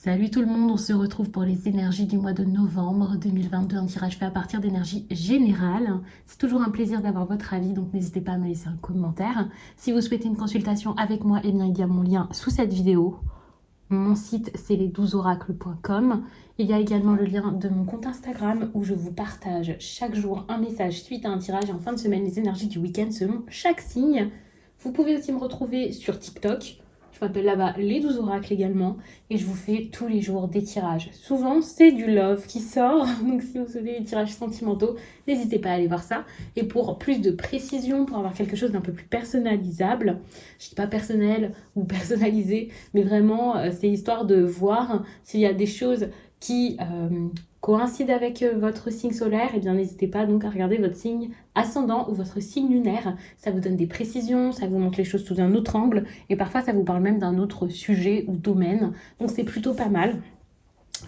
Salut tout le monde, on se retrouve pour les énergies du mois de novembre 2022, un tirage fait à partir d'énergie générale. C'est toujours un plaisir d'avoir votre avis, donc n'hésitez pas à me laisser un commentaire. Si vous souhaitez une consultation avec moi, eh bien, il y a mon lien sous cette vidéo. Mon site, c'est les12oracles.com. Il y a également le lien de mon compte Instagram où je vous partage chaque jour un message suite à un tirage et en fin de semaine les énergies du week-end selon chaque signe. Vous pouvez aussi me retrouver sur TikTok. Je m'appelle là-bas les 12 oracles également et je vous fais tous les jours des tirages. Souvent, c'est du love qui sort, donc si vous souhaitez des tirages sentimentaux, n'hésitez pas à aller voir ça. Et pour plus de précision, pour avoir quelque chose d'un peu plus personnalisable, je dis pas personnel ou personnalisé, mais vraiment, c'est histoire de voir s'il y a des choses qui coïncident avec votre signe solaire, et bien n'hésitez pas donc à regarder votre signe ascendant ou votre signe lunaire. Ça vous donne des précisions, ça vous montre les choses sous un autre angle et parfois ça vous parle même d'un autre sujet ou domaine. Donc c'est plutôt pas mal.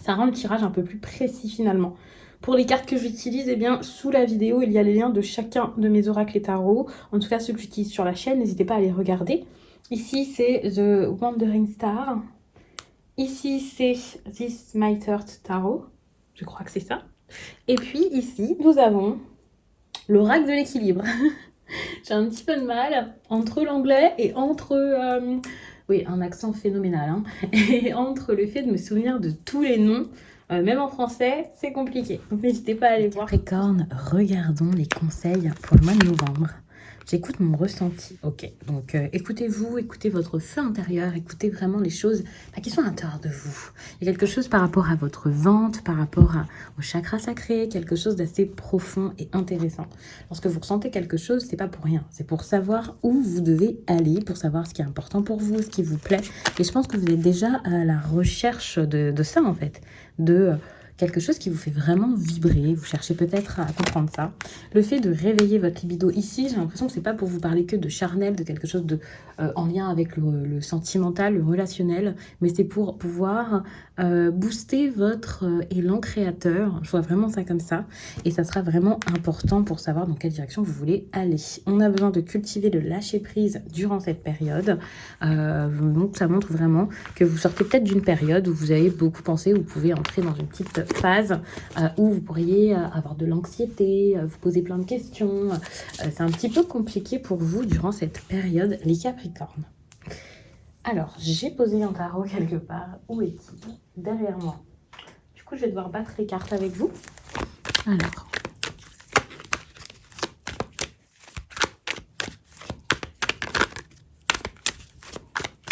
Ça rend le tirage un peu plus précis finalement. Pour les cartes que j'utilise, eh bien, sous la vidéo, il y a les liens de chacun de mes oracles et tarots. En tout cas, ceux que j'utilise sur la chaîne, n'hésitez pas à les regarder. Ici, c'est The Wandering Star. Ici, c'est This My Third Tarot. Je crois que c'est ça. Et puis ici, nous avons l'oracle de l'équilibre. J'ai un petit peu de mal entre l'anglais et entre... oui, un accent phénoménal. Hein, et entre le fait de me souvenir de tous les noms, même en français, c'est compliqué. Donc n'hésitez pas à aller voir. Capricorne, regardons les conseils pour le mois de novembre. J'écoute mon ressenti. Ok, donc écoutez-vous, écoutez votre feu intérieur, écoutez vraiment les choses qui sont à l'intérieur de vous. Il y a quelque chose par rapport à votre ventre, par rapport au chakra sacré, quelque chose d'assez profond et intéressant. Lorsque vous ressentez quelque chose, c'est pas pour rien. C'est pour savoir où vous devez aller, pour savoir ce qui est important pour vous, ce qui vous plaît. Et je pense que vous êtes déjà à la recherche de ça en fait, de... quelque chose qui vous fait vraiment vibrer, vous cherchez peut-être à comprendre ça. Le fait de réveiller votre libido ici, j'ai l'impression que c'est pas pour vous parler que de charnel, de quelque chose de en lien avec le sentimental, le relationnel, mais c'est pour pouvoir booster votre élan créateur. Je vois vraiment ça comme ça, et ça sera vraiment important pour savoir dans quelle direction vous voulez aller. On a besoin de cultiver le lâcher-prise durant cette période, donc ça montre vraiment que vous sortez peut-être d'une période où vous avez beaucoup pensé, où vous pouvez entrer dans une petite phase où vous pourriez avoir de l'anxiété, vous poser plein de questions. C'est un petit peu compliqué pour vous durant cette période, les Capricornes. Alors, j'ai posé un tarot quelque part. Où est-il? Derrière moi. Du coup, je vais devoir battre les cartes avec vous. Alors...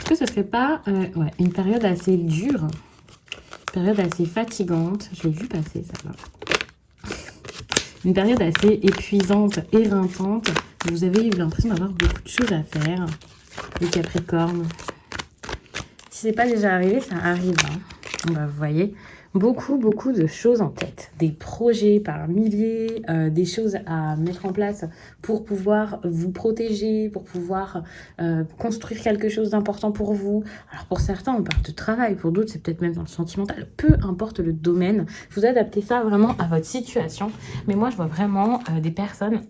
est-ce que ce serait pas ouais, une période assez dure, période assez fatigante, je l'ai vu passer ça là. Une période assez épuisante, éreintante. Vous avez eu l'impression d'avoir beaucoup de choses à faire, les Capricornes. Si c'est pas déjà arrivé, ça arrive. Hein. Bah, vous voyez, beaucoup de choses en tête. Des projets par milliers, des choses à mettre en place pour pouvoir vous protéger, pour pouvoir construire quelque chose d'important pour vous. Alors pour certains, on parle de travail, pour d'autres, c'est peut-être même dans le sentimental. Peu importe le domaine, vous adaptez ça vraiment à votre situation. Mais moi, je vois vraiment des personnes...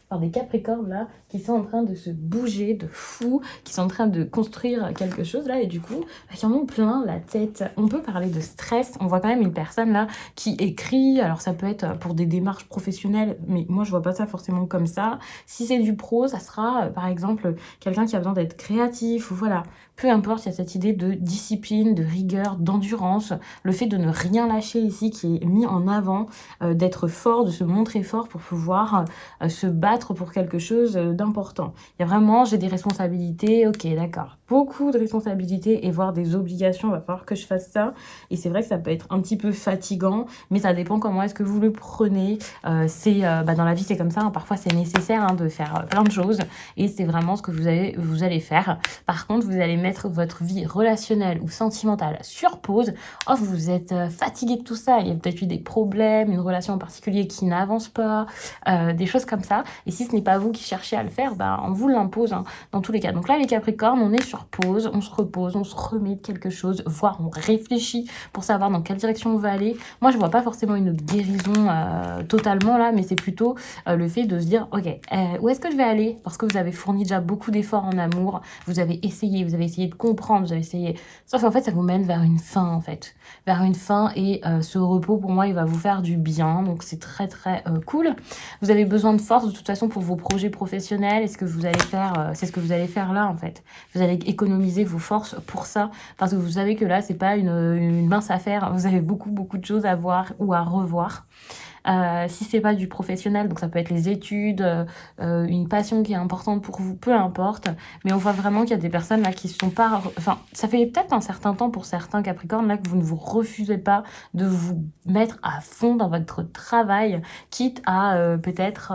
par des Capricornes là qui sont en train de se bouger de fou, qui sont en train de construire quelque chose là et du coup qui en ont plein la tête. On peut parler de stress, on voit quand même une personne là qui écrit, alors ça peut être pour des démarches professionnelles, mais moi je vois pas ça forcément comme ça. Si c'est du pro, ça sera par exemple quelqu'un qui a besoin d'être créatif ou voilà. Peu importe, il y a cette idée de discipline, de rigueur, d'endurance, le fait de ne rien lâcher ici qui est mis en avant, d'être fort, de se montrer fort pour pouvoir se battre pour quelque chose d'important. Il y a vraiment, j'ai des responsabilités, ok, d'accord. Beaucoup de responsabilités et voire des obligations, il va falloir que je fasse ça. Et c'est vrai que ça peut être un petit peu fatigant, mais ça dépend comment est-ce que vous le prenez. Dans la vie, c'est comme ça, hein. Parfois c'est nécessaire hein, de faire plein de choses et c'est vraiment ce que vous allez faire. Par contre, vous allez mettre votre vie relationnelle ou sentimentale sur pause. Oh, vous êtes fatigué de tout ça, il y a peut-être eu des problèmes, une relation en particulier qui n'avance pas, des choses comme ça. Et si ce n'est pas vous qui cherchez à le faire, bah, on vous l'impose, hein, dans tous les cas. Donc là, les Capricornes, on est sur pause, on se repose, on se remet de quelque chose, voire on réfléchit pour savoir dans quelle direction on va aller. Moi, je vois pas forcément une guérison totalement là, mais c'est plutôt le fait de se dire, ok, où est-ce que je vais aller? Parce que vous avez fourni déjà beaucoup d'efforts en amour, vous avez essayé de comprendre, vous avez essayé. Sauf qu'en fait, ça vous mène vers une fin, en fait. Vers une fin, et ce repos, pour moi, il va vous faire du bien. Donc, c'est très, très cool. Vous avez besoin de force, de toute façon, pour vos projets professionnels. Et ce que vous allez faire, c'est ce que vous allez faire là, en fait. Vous allez économiser vos forces pour ça. Parce que vous savez que là, c'est pas une mince affaire. Vous avez beaucoup, beaucoup de choses à voir ou à revoir. Si c'est pas du professionnel, donc ça peut être les études, une passion qui est importante pour vous, peu importe. Mais on voit vraiment qu'il y a des personnes là qui sont pas... Enfin, ça fait peut-être un certain temps pour certains Capricornes là que vous ne vous refusez pas de vous mettre à fond dans votre travail, quitte à peut-être...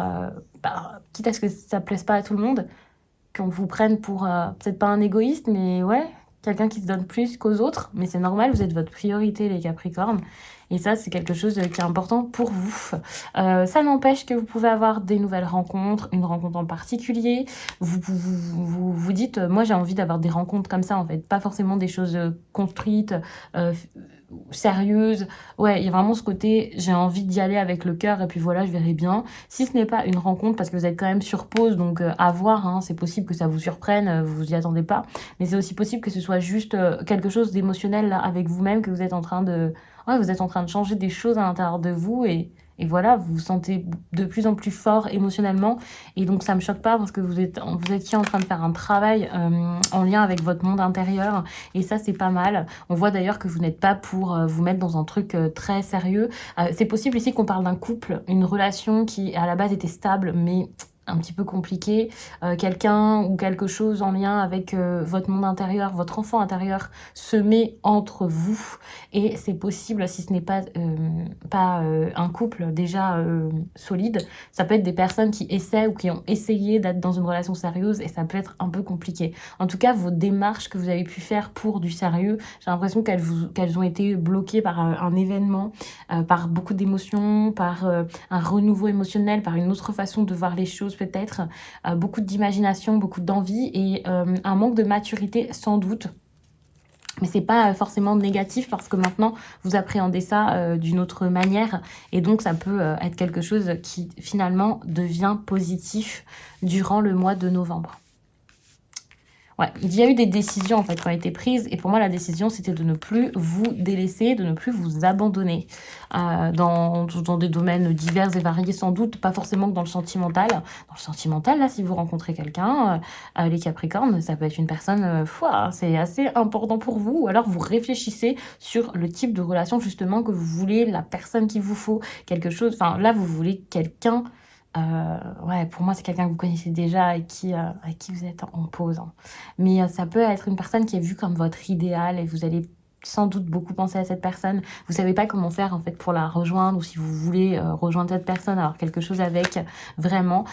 quitte à ce que ça plaise pas à tout le monde, qu'on vous prenne pour peut-être pas un égoïste, mais ouais, quelqu'un qui se donne plus qu'aux autres. Mais c'est normal, vous êtes votre priorité, les Capricornes. Et ça, c'est quelque chose qui est important pour vous. Ça n'empêche que vous pouvez avoir des nouvelles rencontres, une rencontre en particulier. Vous dites, moi j'ai envie d'avoir des rencontres comme ça, en fait. Pas forcément des choses construites, sérieuses. Ouais, il y a vraiment ce côté, j'ai envie d'y aller avec le cœur et puis voilà, je verrai bien. Si ce n'est pas une rencontre, parce que vous êtes quand même sur pause, donc à voir, hein, c'est possible que ça vous surprenne, vous vous y attendez pas. Mais c'est aussi possible que ce soit juste quelque chose d'émotionnel là avec vous-même, que vous êtes en train de... Ouais, vous êtes en train de changer des choses à l'intérieur de vous, et voilà, vous vous sentez de plus en plus fort émotionnellement. Et donc ça me choque pas parce que vous étiez en train de faire un travail en lien avec votre monde intérieur. Et ça, c'est pas mal. On voit d'ailleurs que vous n'êtes pas pour vous mettre dans un truc très sérieux. C'est possible ici qu'on parle d'un couple, une relation qui à la base était stable, mais un petit peu compliqué, quelqu'un ou quelque chose en lien avec votre monde intérieur, votre enfant intérieur se met entre vous, et c'est possible, si ce n'est pas, un couple déjà solide, ça peut être des personnes qui essaient ou qui ont essayé d'être dans une relation sérieuse, et ça peut être un peu compliqué. En tout cas, vos démarches que vous avez pu faire pour du sérieux, j'ai l'impression qu'elles ont été bloquées par un événement, par beaucoup d'émotions, par un renouveau émotionnel, par une autre façon de voir les choses peut-être, beaucoup d'imagination, beaucoup d'envie, et un manque de maturité sans doute. Mais c'est pas forcément négatif parce que maintenant vous appréhendez ça d'une autre manière, et donc ça peut être quelque chose qui finalement devient positif durant le mois de novembre. Ouais, il y a eu des décisions en fait qui ont été prises, et pour moi la décision c'était de ne plus vous délaisser, de ne plus vous abandonner dans des domaines divers et variés, sans doute, pas forcément que dans le sentimental. Dans le sentimental, là, si vous rencontrez quelqu'un, les Capricornes, ça peut être une personne, c'est assez important pour vous, ou alors vous réfléchissez sur le type de relation justement que vous voulez, la personne qu'il vous faut, quelque chose, enfin là vous voulez quelqu'un. Ouais, pour moi, c'est quelqu'un que vous connaissez déjà, avec qui vous êtes en pause, hein. Mais ça peut être une personne qui est vue comme votre idéal, et vous allez sans doute beaucoup penser à cette personne. Vous savez pas comment faire en fait pour la rejoindre, ou si vous voulez rejoindre cette personne, avoir quelque chose avec vraiment.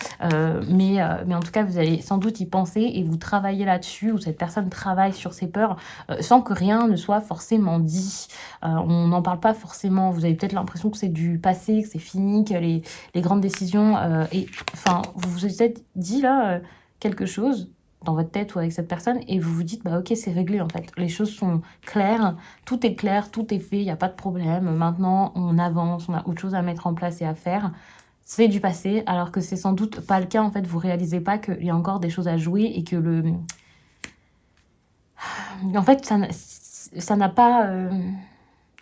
Mais en tout cas, vous allez sans doute y penser et vous travaillez là-dessus, ou cette personne travaille sur ses peurs sans que rien ne soit forcément dit. On n'en parle pas forcément. Vous avez peut-être l'impression que c'est du passé, que c'est fini, que les grandes décisions... et enfin, vous vous êtes dit là quelque chose dans votre tête ou avec cette personne, et vous vous dites, bah ok, c'est réglé en fait. Les choses sont claires, tout est clair, tout est fait, il n'y a pas de problème. Maintenant, on avance, on a autre chose à mettre en place et à faire. C'est du passé, alors que c'est sans doute pas le cas en fait. Vous réalisez pas qu'il y a encore des choses à jouer, et que en fait, ça n'a pas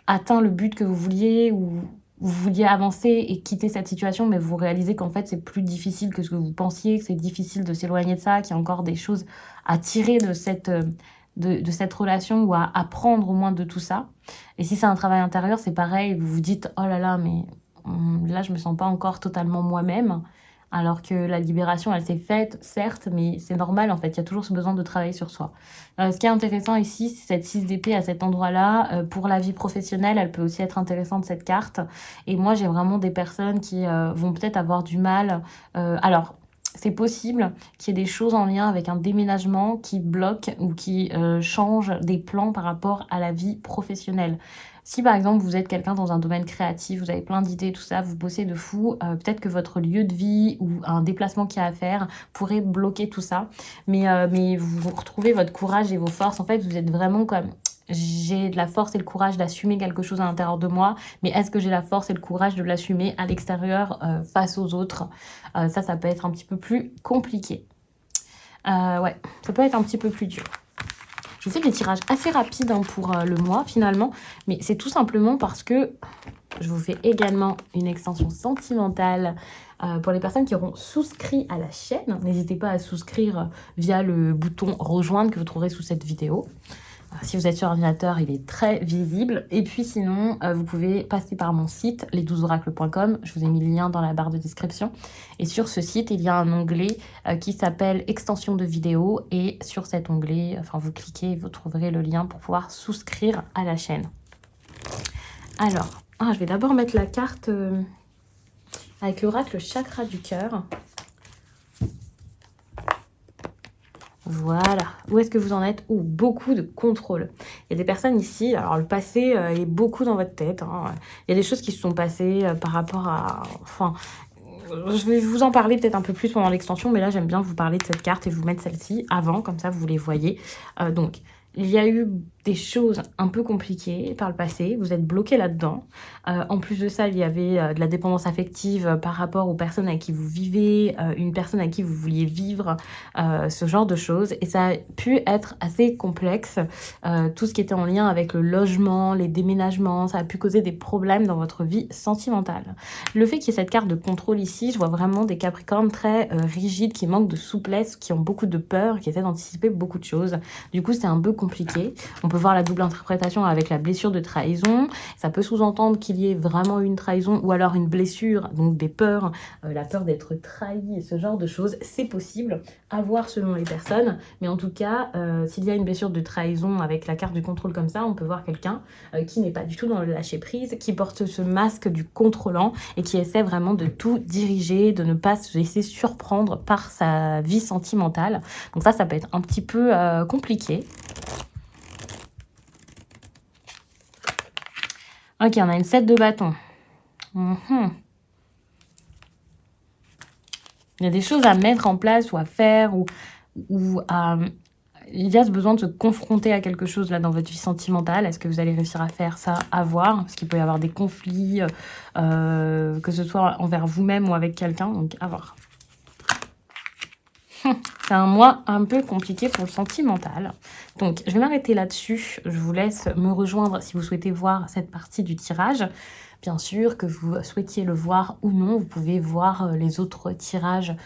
atteint le but que vous vouliez, ou vous vouliez avancer et quitter cette situation, mais vous réalisez qu'en fait, c'est plus difficile que ce que vous pensiez, que c'est difficile de s'éloigner de ça, qu'il y a encore des choses à tirer de cette relation, ou à apprendre au moins de tout ça. Et si c'est un travail intérieur, c'est pareil, vous vous dites, oh là là, mais là, je me sens pas encore totalement moi-même. Alors que la libération, elle s'est faite, certes, mais c'est normal en fait, il y a toujours ce besoin de travailler sur soi. Ce qui est intéressant ici, c'est cette 6 d'épée à cet endroit-là. Pour la vie professionnelle, elle peut aussi être intéressante, cette carte. Et moi, j'ai vraiment des personnes qui vont peut-être avoir du mal. Alors, c'est possible qu'il y ait des choses en lien avec un déménagement qui bloquent ou qui changent des plans par rapport à la vie professionnelle. Si par exemple vous êtes quelqu'un dans un domaine créatif, vous avez plein d'idées, tout ça, vous bossez de fou, peut-être que votre lieu de vie ou un déplacement qu'il y a à faire pourrait bloquer tout ça. Mais vous retrouvez votre courage et vos forces. En fait, vous êtes vraiment comme j'ai de la force et le courage d'assumer quelque chose à l'intérieur de moi, mais est-ce que j'ai la force et le courage de l'assumer à l'extérieur face aux autres? Ça peut être un petit peu plus compliqué. Ouais, ça peut être un petit peu plus dur. Je vous fais des tirages assez rapides pour le mois finalement, mais c'est tout simplement parce que je vous fais également une extension sentimentale pour les personnes qui auront souscrit à la chaîne. N'hésitez pas à souscrire via le bouton rejoindre que vous trouverez sous cette vidéo. Si vous êtes sur ordinateur, il est très visible. Et puis sinon, vous pouvez passer par mon site, les12oracles.com. Je vous ai mis le lien dans la barre de description. Et sur ce site, il y a un onglet qui s'appelle extension de vidéo. Et sur cet onglet, vous cliquez et vous trouverez le lien pour pouvoir souscrire à la chaîne. Alors, je vais d'abord mettre la carte avec l'oracle chakra du cœur. Voilà. Où est-ce que vous en êtes? Beaucoup de contrôle. Il y a des personnes ici, alors le passé est beaucoup dans votre tête. Il y a des choses qui se sont passées par rapport à... je vais vous en parler peut-être un peu plus pendant l'extension, mais là j'aime bien vous parler de cette carte et vous mettre celle-ci avant, comme ça vous les voyez. Donc, il y a eu des choses un peu compliquées par le passé, vous êtes bloqué là-dedans. En plus de ça, il y avait de la dépendance affective par rapport aux personnes avec qui vous vivez, une personne avec qui vous vouliez vivre, ce genre de choses. Et ça a pu être assez complexe, tout ce qui était en lien avec le logement, les déménagements, ça a pu causer des problèmes dans votre vie sentimentale. Le fait qu'il y ait cette carte de contrôle ici, je vois vraiment des capricornes très rigides, qui manquent de souplesse, qui ont beaucoup de peur, qui essaient d'anticiper beaucoup de choses. Du coup, c'est un peu compliqué. On peut voir la double interprétation avec la blessure de trahison. Ça peut sous-entendre qu'il y ait vraiment une trahison ou alors une blessure, donc des peurs, la peur d'être trahi et ce genre de choses. C'est possible à voir selon les personnes, mais en tout cas, s'il y a une blessure de trahison avec la carte du contrôle comme ça, on peut voir quelqu'un qui n'est pas du tout dans le lâcher-prise, qui porte ce masque du contrôlant et qui essaie vraiment de tout diriger, de ne pas se laisser surprendre par sa vie sentimentale. Donc ça peut être un petit peu compliqué. Ok, on a une 7 de bâton. Il y a des choses à mettre en place ou à faire ou à... Il y a ce besoin de se confronter à quelque chose là dans votre vie sentimentale. Est-ce que vous allez réussir à faire ça? À voir, parce qu'il peut y avoir des conflits, que ce soit envers vous-même ou avec quelqu'un, donc à voir. C'est un mois un peu compliqué pour le sentimental. Donc, je vais m'arrêter là-dessus. Je vous laisse me rejoindre si vous souhaitez voir cette partie du tirage. Bien sûr, que vous souhaitiez le voir ou non, vous pouvez voir les autres tirages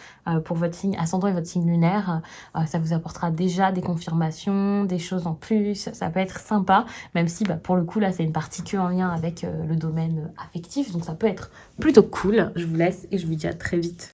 pour votre signe ascendant et votre signe lunaire. Ça vous apportera déjà des confirmations, des choses en plus. Ça peut être sympa, même si pour le coup, là, c'est une partie que en lien avec le domaine affectif. Donc, ça peut être plutôt cool. Je vous laisse et je vous dis à très vite.